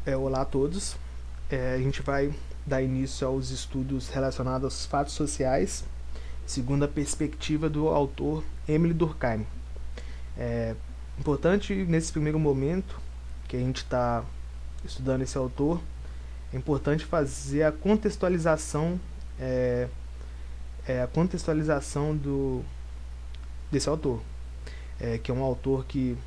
Olá a todos. A gente vai dar início aos estudos relacionados aos fatos sociais, segundo a perspectiva do autor Émile Durkheim. É importante, nesse primeiro momento que a gente está estudando esse autor, é importante fazer a contextualização, desse autor, que é um autor que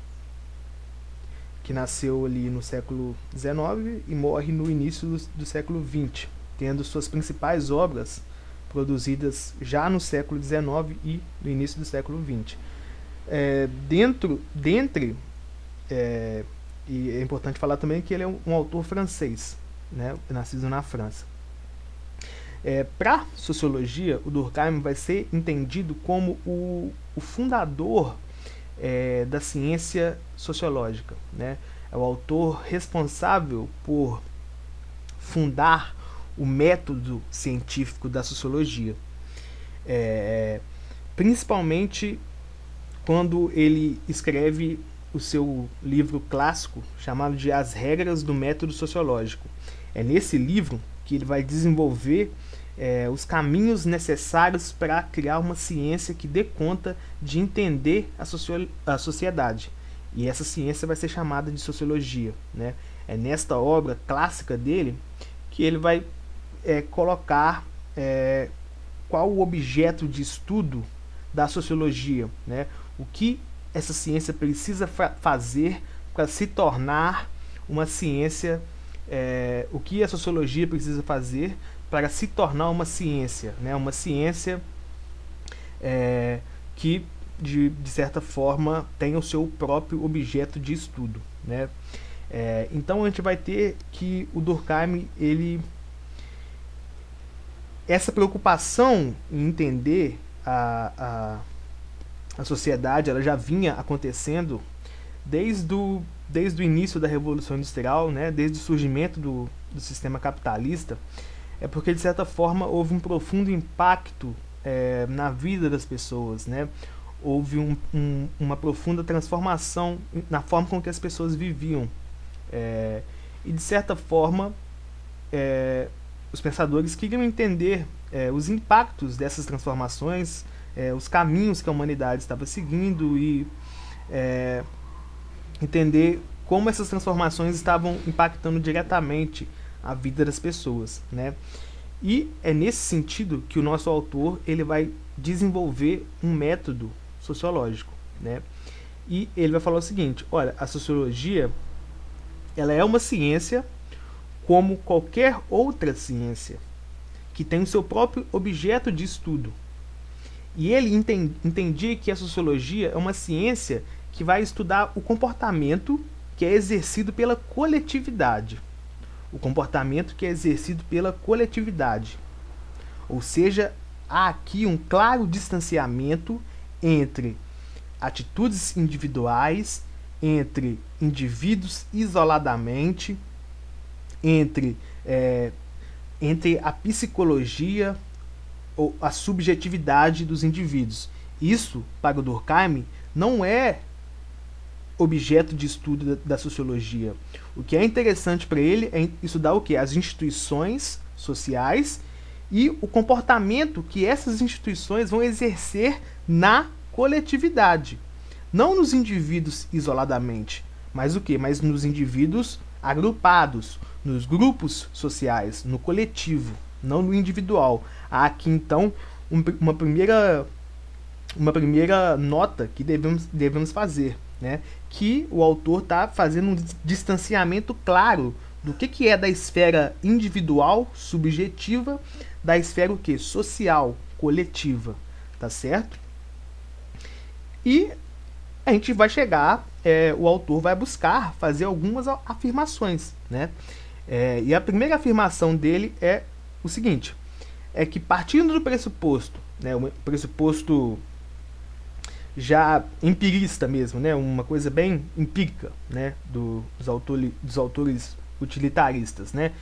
nasceu ali no século XIX e morre no início do século XX, tendo suas principais obras produzidas já no século XIX e no início do século XX. E é importante falar também que ele é um autor francês, né, nascido na França. Para sociologia, o Durkheim vai ser entendido como o fundador da ciência sociológica, né? É o autor responsável por fundar o método científico da sociologia, principalmente quando ele escreve o seu livro clássico chamado de As Regras do Método Sociológico. É nesse livro que ele vai desenvolver os caminhos necessários para criar uma ciência que dê conta de entender a sociedade. E essa ciência vai ser chamada de sociologia, né? É nesta obra clássica dele que ele vai colocar qual o objeto de estudo da sociologia, né? O que essa ciência precisa fazer para se tornar uma ciência, o que a sociologia precisa fazer para se tornar uma ciência, né? Uma ciência que, de certa forma, tem o seu próprio objeto de estudo, né? Então a gente vai ter que o Durkheim, essa preocupação em entender a sociedade, ela já vinha acontecendo desde o início da Revolução Industrial, né? Desde o surgimento do sistema capitalista. É porque, de certa forma, houve um profundo impacto na vida das pessoas, né? Houve uma profunda transformação na forma com que as pessoas viviam. E, de certa forma, os pensadores queriam entender os impactos dessas transformações, os caminhos que a humanidade estava seguindo e entender como essas transformações estavam impactando diretamente a vida das pessoas, né? E é nesse sentido que o nosso autor ele vai desenvolver um método sociológico, né? E ele vai falar o seguinte: olha, a sociologia ela é uma ciência como qualquer outra ciência que tem o seu próprio objeto de estudo. E ele entendia que a sociologia é uma ciência que vai estudar o comportamento que é exercido pela coletividade. O comportamento que é exercido pela coletividade. Ou seja, há aqui um claro distanciamento entre atitudes individuais, entre indivíduos isoladamente, entre a psicologia ou a subjetividade dos indivíduos. Isso, para o Durkheim, não é objeto de estudo da sociologia. O que é interessante para ele é estudar o que? As instituições sociais e o comportamento que essas instituições vão exercer na coletividade. Não nos indivíduos isoladamente, mas o que? Mas nos indivíduos agrupados, nos grupos sociais, no coletivo, não no individual. Há aqui então uma primeira nota que devemos fazer, né? Que o autor está fazendo um distanciamento claro do que é da esfera individual, subjetiva, da esfera o que? Social, coletiva, tá certo? E a gente vai chegar, o autor vai buscar fazer algumas afirmações, né? E a primeira afirmação dele é o seguinte: é que partindo do pressuposto, né, um pressuposto já empirista mesmo, né, uma coisa bem empírica, né, dos autores utilitaristas, né,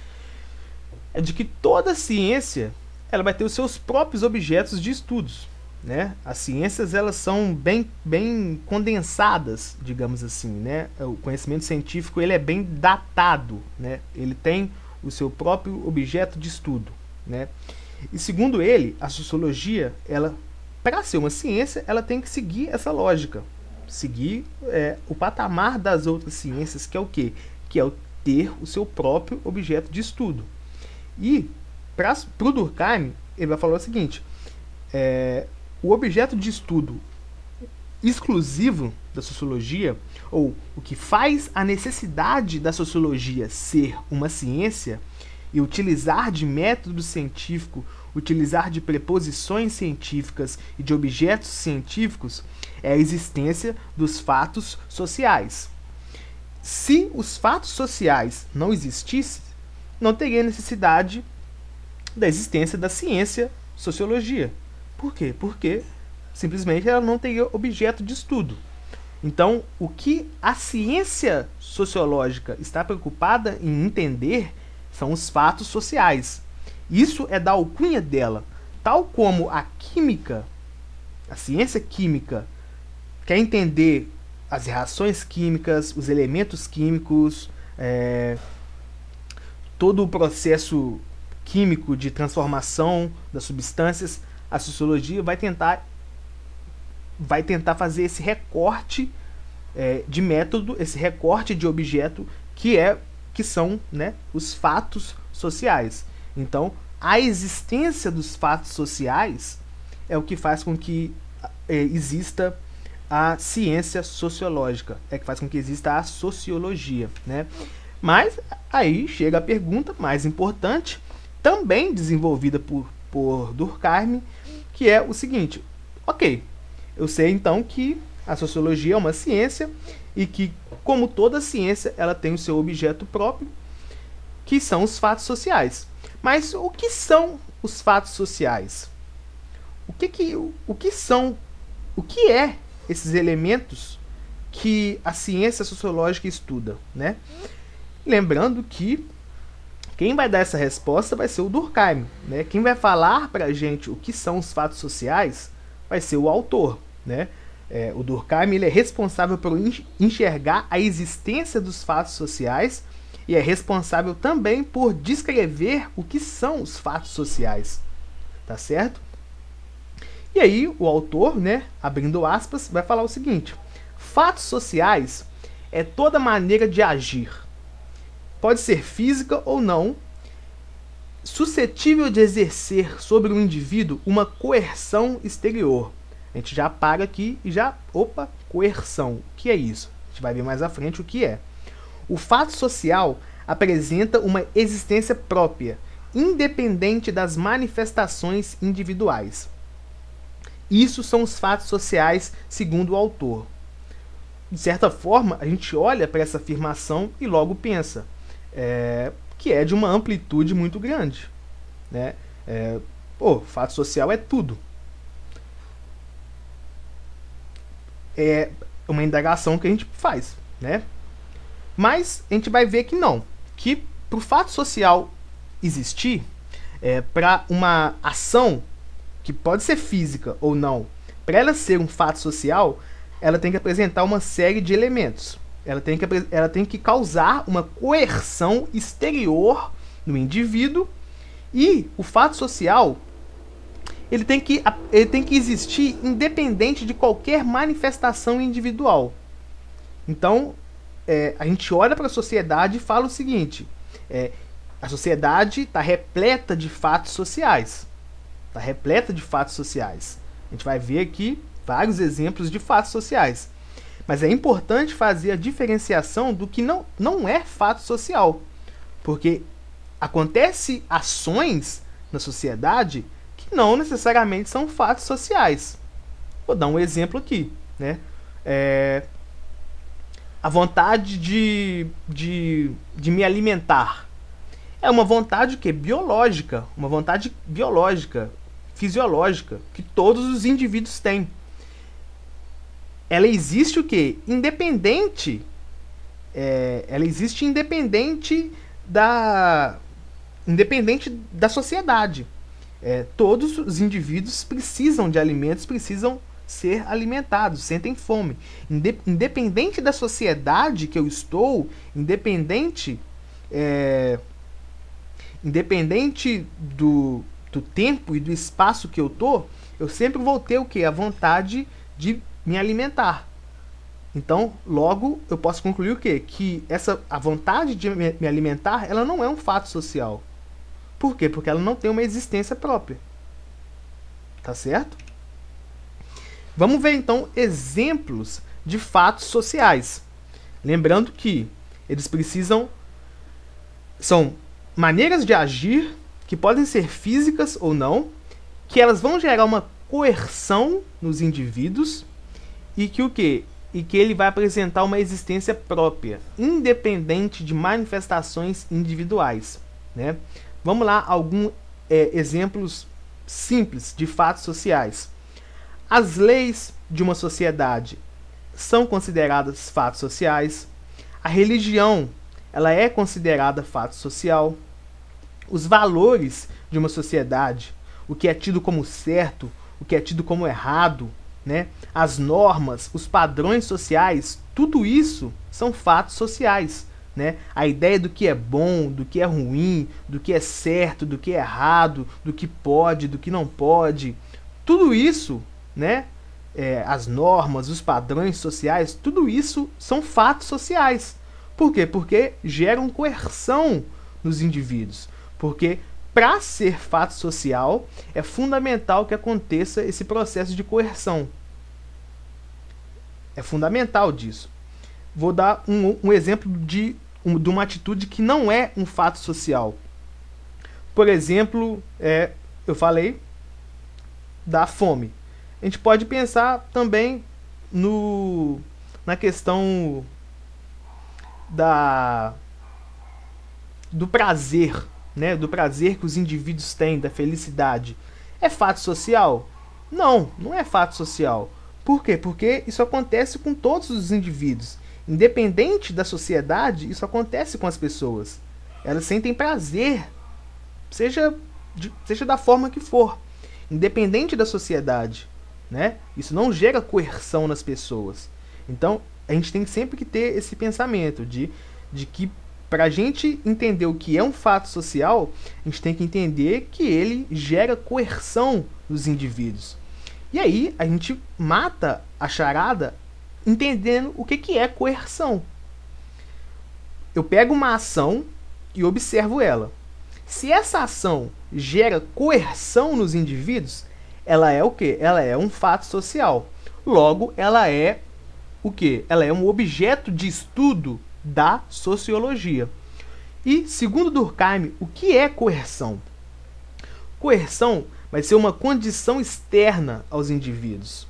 é de que toda ciência ela vai ter os seus próprios objetos de estudos, né? As ciências, elas são bem condensadas, digamos assim, né? O conhecimento científico, ele é bem datado, né? Ele tem o seu próprio objeto de estudo, né? E segundo ele, a sociologia, ela, para ser uma ciência, ela tem que seguir essa lógica, seguir o patamar das outras ciências, que é o quê? Que é o ter o seu próprio objeto de estudo. E para o Durkheim, ele vai falar o seguinte: o objeto de estudo exclusivo da sociologia, ou o que faz a necessidade da sociologia ser uma ciência e utilizar de método científico, utilizar de preposições científicas e de objetos científicos, é a existência dos fatos sociais. Se os fatos sociais não existissem, não teria necessidade da existência da ciência sociologia. Por quê? Porque simplesmente ela não teria objeto de estudo. Então, o que a ciência sociológica está preocupada em entender são os fatos sociais. Isso é da alcunha dela. Tal como a química, a ciência química, quer entender as reações químicas, os elementos químicos, todo o processo químico de transformação das substâncias, a sociologia vai tentar fazer esse recorte de método, esse recorte de objeto que são, né, os fatos sociais. Então, a existência dos fatos sociais é o que faz com que exista a ciência sociológica, é que faz com que exista a sociologia, né? Mas aí chega a pergunta mais importante, também desenvolvida por Durkheim, que é o seguinte: ok, eu sei então que a sociologia é uma ciência e que, como toda ciência, ela tem o seu objeto próprio, que são os fatos sociais. Mas o que são os fatos sociais? O que é esses elementos que a ciência sociológica estuda, né? Lembrando que quem vai dar essa resposta vai ser o Durkheim, né? Quem vai falar pra gente o que são os fatos sociais vai ser o autor, né? O Durkheim, ele é responsável por enxergar a existência dos fatos sociais e é responsável também por descrever o que são os fatos sociais, tá certo? E aí o autor, né, abrindo aspas, vai falar o seguinte: fatos sociais é toda maneira de agir, pode ser física ou não, suscetível de exercer sobre o indivíduo uma coerção exterior. A gente já para aqui e já... Opa, coerção. O que é isso? A gente vai ver mais à frente o que é. O fato social apresenta uma existência própria, independente das manifestações individuais. Isso são os fatos sociais, segundo o autor. De certa forma, a gente olha para essa afirmação e logo pensa que é de uma amplitude muito grande, né? Fato social é tudo. É uma indagação que a gente faz, né? Mas a gente vai ver que não, que para o fato social existir, para uma ação que pode ser física ou não, para ela ser um fato social, ela tem que apresentar uma série de elementos. Ela tem que causar uma coerção exterior no indivíduo, e o fato social ele tem que existir independente de qualquer manifestação individual. Então, a gente olha para a sociedade e fala o seguinte: a sociedade está repleta de fatos sociais. Está repleta de fatos sociais. A gente vai ver aqui vários exemplos de fatos sociais. Mas é importante fazer a diferenciação do que não é fato social. Porque acontece ações na sociedade que não necessariamente são fatos sociais. Vou dar um exemplo aqui, né? A vontade de me alimentar é uma vontade que é biológica, uma vontade biológica, fisiológica, que todos os indivíduos têm. Ela existe o quê? Independente. Ela existe independente da sociedade. Todos os indivíduos precisam de alimentos, precisam ser alimentados, sentem fome. Independente da sociedade que eu estou, independente do tempo e do espaço que eu tô, eu sempre vou ter o quê? A vontade de me alimentar. Então, logo, eu posso concluir o quê? Que a vontade de me alimentar, ela não é um fato social. Por quê? Porque ela não tem uma existência própria. Tá certo? Vamos ver, então, exemplos de fatos sociais. Lembrando que eles são maneiras de agir que podem ser físicas ou não, que elas vão gerar uma coerção nos indivíduos e que o quê? E que ele vai apresentar uma existência própria, independente de manifestações individuais, né? Vamos lá, alguns exemplos simples de fatos sociais. As leis de uma sociedade são consideradas fatos sociais. A religião, ela é considerada fato social. Os valores de uma sociedade, o que é tido como certo, o que é tido como errado, né? As normas, os padrões sociais, tudo isso são fatos sociais, né? A ideia do que é bom, do que é ruim, do que é certo, do que é errado, do que pode, do que não pode, tudo isso, né? As normas, os padrões sociais, tudo isso são fatos sociais. Por quê? Porque geram coerção nos indivíduos. Porque para ser fato social, é fundamental que aconteça esse processo de coerção. É fundamental disso. Vou dar um exemplo de uma atitude que não é um fato social. Por exemplo, eu falei da fome. A gente pode pensar também na questão do prazer, né? Do prazer que os indivíduos têm, da felicidade. É fato social? Não, não é fato social. Por quê? Porque isso acontece com todos os indivíduos. Independente da sociedade, isso acontece com as pessoas. Elas sentem prazer, seja da forma que for. Independente da sociedade, né? Isso não gera coerção nas pessoas. Então, a gente tem sempre que ter esse pensamento de que para a gente entender o que é um fato social, a gente tem que entender que ele gera coerção nos indivíduos. E aí a gente mata a charada entendendo o que é coerção. Eu pego uma ação e observo ela. Se essa ação gera coerção nos indivíduos, ela é o quê? Ela é um fato social. Logo, ela é o quê? Ela é um objeto de estudo da sociologia. E, segundo Durkheim, o que é coerção? Coerção vai ser uma condição externa aos indivíduos.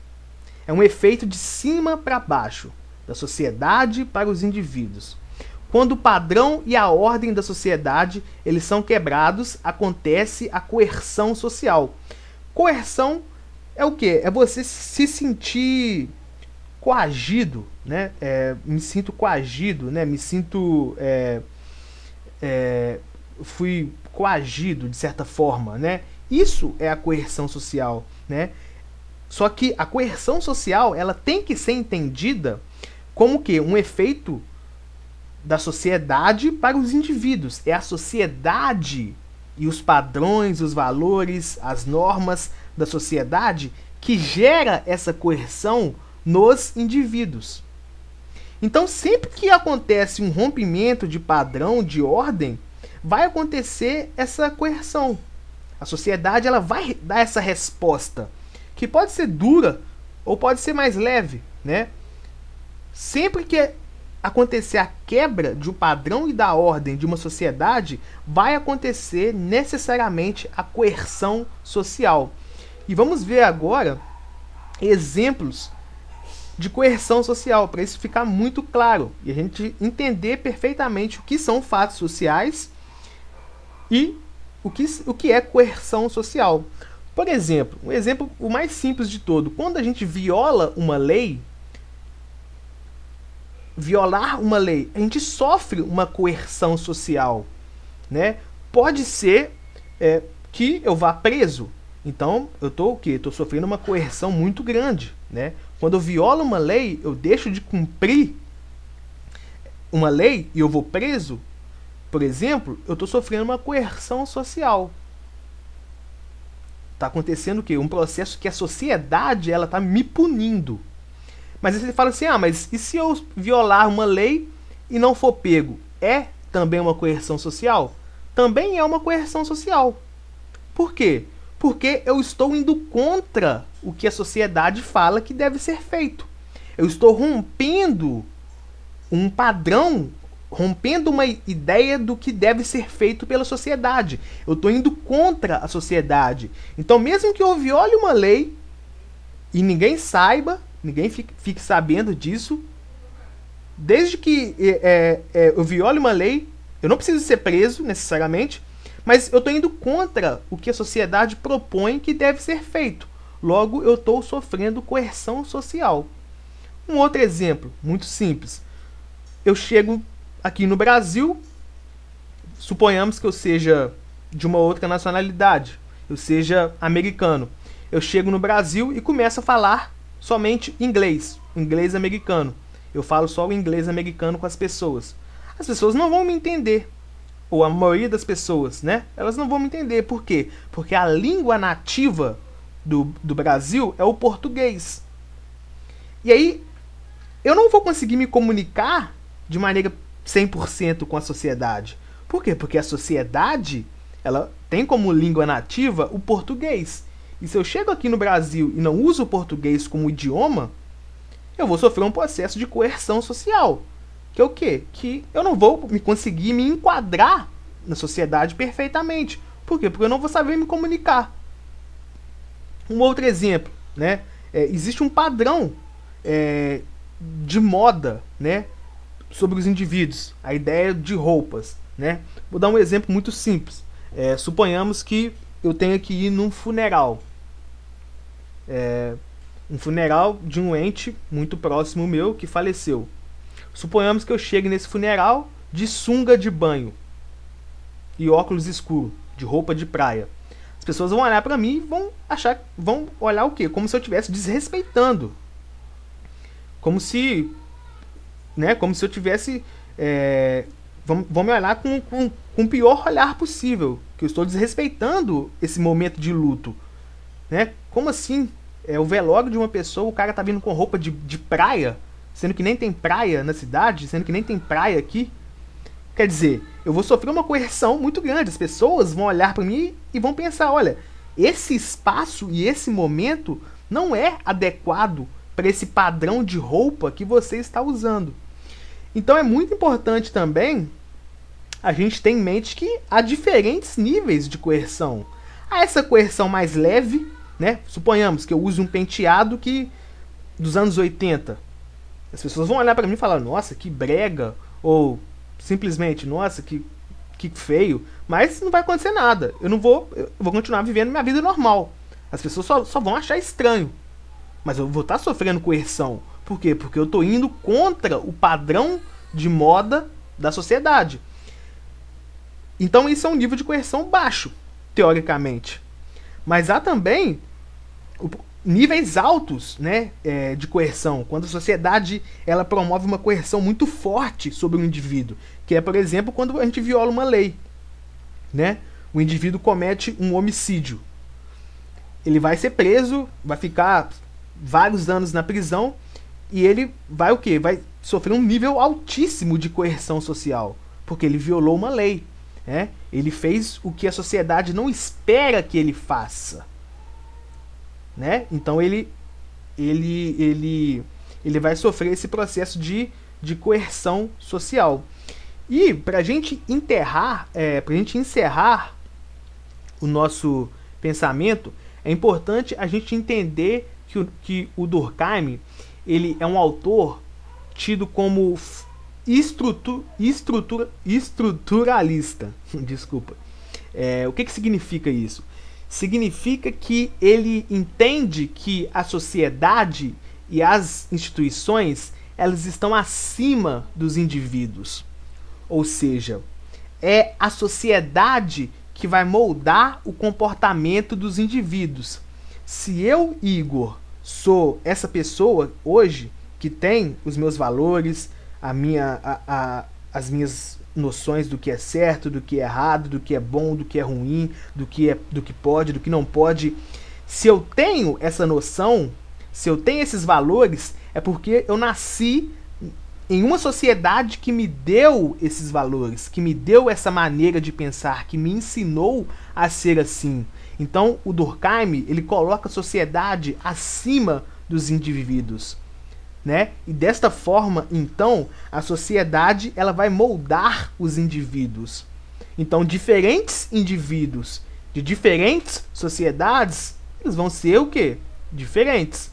É um efeito de cima para baixo, da sociedade para os indivíduos. Quando o padrão e a ordem da sociedade eles são quebrados, acontece a coerção social. Coerção é o quê? É você se sentir coagido, né? Me sinto coagido, né? Me sinto fui coagido de certa forma, né? Isso é a coerção social, né? Só que a coerção social ela tem que ser entendida como que um efeito da sociedade para os indivíduos. É a sociedade e os padrões, os valores, as normas da sociedade que gera essa coerção nos indivíduos. Então, sempre que acontece um rompimento de padrão, de ordem, vai acontecer essa coerção. A sociedade ela vai dar essa resposta, que pode ser dura ou pode ser mais leve, né? Sempre que acontecer a quebra de um padrão e da ordem de uma sociedade, vai acontecer necessariamente a coerção social. E vamos ver agora exemplos de coerção social, para isso ficar muito claro e a gente entender perfeitamente o que são fatos sociais e o que é coerção social. Por exemplo, um exemplo o mais simples de todo, quando a gente viola uma lei, a gente sofre uma coerção social, né? Pode ser que eu vá preso. Então, eu estou o quê? Estou sofrendo uma coerção muito grande, né? Quando eu violo uma lei, eu deixo de cumprir uma lei e eu vou preso, por exemplo, eu estou sofrendo uma coerção social. Está acontecendo o quê? Um processo que a sociedade ela está me punindo. Mas aí você fala assim, mas e se eu violar uma lei e não for pego? É também uma coerção social? Também é uma coerção social. Por quê? Porque eu estou indo contra o que a sociedade fala que deve ser feito. Eu estou rompendo um padrão, rompendo uma ideia do que deve ser feito pela sociedade. Eu estou indo contra a sociedade. Então, mesmo que eu viole uma lei e ninguém saiba, ninguém fique sabendo disso, desde que eu viole uma lei, eu não preciso ser preso necessariamente, mas eu estou indo contra o que a sociedade propõe que deve ser feito. Logo, eu estou sofrendo coerção social. Um outro exemplo, muito simples. Eu chego aqui no Brasil, suponhamos que eu seja de uma outra nacionalidade, eu seja americano. Eu chego no Brasil e começo a falar somente inglês americano. Eu falo só o inglês americano com as pessoas. As pessoas não vão me entender. Ou a maioria das pessoas, né? Elas não vão me entender. Por quê? Porque a língua nativa do Brasil é o português. E aí, eu não vou conseguir me comunicar de maneira 100% com a sociedade. Por quê? Porque a sociedade, ela tem como língua nativa o português. E se eu chego aqui no Brasil e não uso o português como idioma, eu vou sofrer um processo de coerção social. Que é o quê? Que eu não vou conseguir me enquadrar na sociedade perfeitamente. Por quê? Porque eu não vou saber me comunicar. Um outro exemplo, né? Existe um padrão de moda, né? Sobre os indivíduos. A ideia de roupas, né? Vou dar um exemplo muito simples. Suponhamos que eu tenha que ir num funeral. Um funeral de um ente muito próximo meu que faleceu. Suponhamos que eu chegue nesse funeral de sunga de banho e óculos escuros, de roupa de praia. As pessoas vão olhar pra mim e vão olhar o quê? Como se eu estivesse desrespeitando. Como se eu tivesse... vão me olhar com o pior olhar possível, que eu estou desrespeitando esse momento de luto. Né? Como assim? O velório de uma pessoa, o cara tá vindo com roupa de praia, sendo que nem tem praia na cidade, sendo que nem tem praia aqui. Quer dizer, eu vou sofrer uma coerção muito grande. As pessoas vão olhar para mim e vão pensar, olha, esse espaço e esse momento não é adequado para esse padrão de roupa que você está usando. Então é muito importante também a gente ter em mente que há diferentes níveis de coerção. Há essa coerção mais leve, né? Suponhamos que eu use um penteado dos anos 80. As pessoas vão olhar pra mim e falar, nossa, que brega, ou simplesmente, nossa, que feio, mas não vai acontecer nada. Eu vou continuar vivendo minha vida normal. As pessoas só vão achar estranho. Mas eu vou estar sofrendo coerção. Por quê? Porque eu estou indo contra o padrão de moda da sociedade. Então isso é um nível de coerção baixo, teoricamente. Mas há também níveis altos, né, de coerção, quando a sociedade ela promove uma coerção muito forte sobre o indivíduo, que é, por exemplo, quando a gente viola uma lei, né? O indivíduo comete um homicídio, ele vai ser preso, vai ficar vários anos na prisão e ele vai o quê? Vai sofrer um nível altíssimo de coerção social, porque ele violou uma lei, né? Ele fez o que a sociedade não espera que ele faça. Né? Então ele vai sofrer esse processo de coerção social. E para a gente encerrar o nosso pensamento, é importante a gente entender que o Durkheim ele é um autor tido como estruturalista. Desculpa. O que significa isso? Significa que ele entende que a sociedade e as instituições elas estão acima dos indivíduos. Ou seja, é a sociedade que vai moldar o comportamento dos indivíduos. Se eu, Igor, sou essa pessoa hoje que tem os meus valores, as minhas noções do que é certo, do que é errado, do que é bom, do que é ruim, do que pode, do que não pode. Se eu tenho essa noção, se eu tenho esses valores, é porque eu nasci em uma sociedade que me deu esses valores, que me deu essa maneira de pensar, que me ensinou a ser assim. Então, o Durkheim, ele coloca a sociedade acima dos indivíduos, né? E desta forma, então, a sociedade ela vai moldar os indivíduos. Então, diferentes indivíduos de diferentes sociedades, eles vão ser o quê? Diferentes.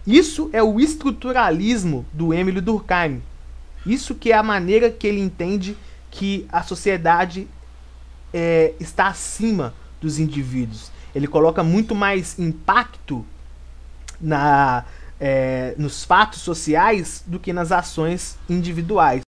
Isso é o estruturalismo do Émile Durkheim. Isso que é a maneira que ele entende que a sociedade está acima dos indivíduos. Ele coloca muito mais impacto nos fatos sociais do que nas ações individuais.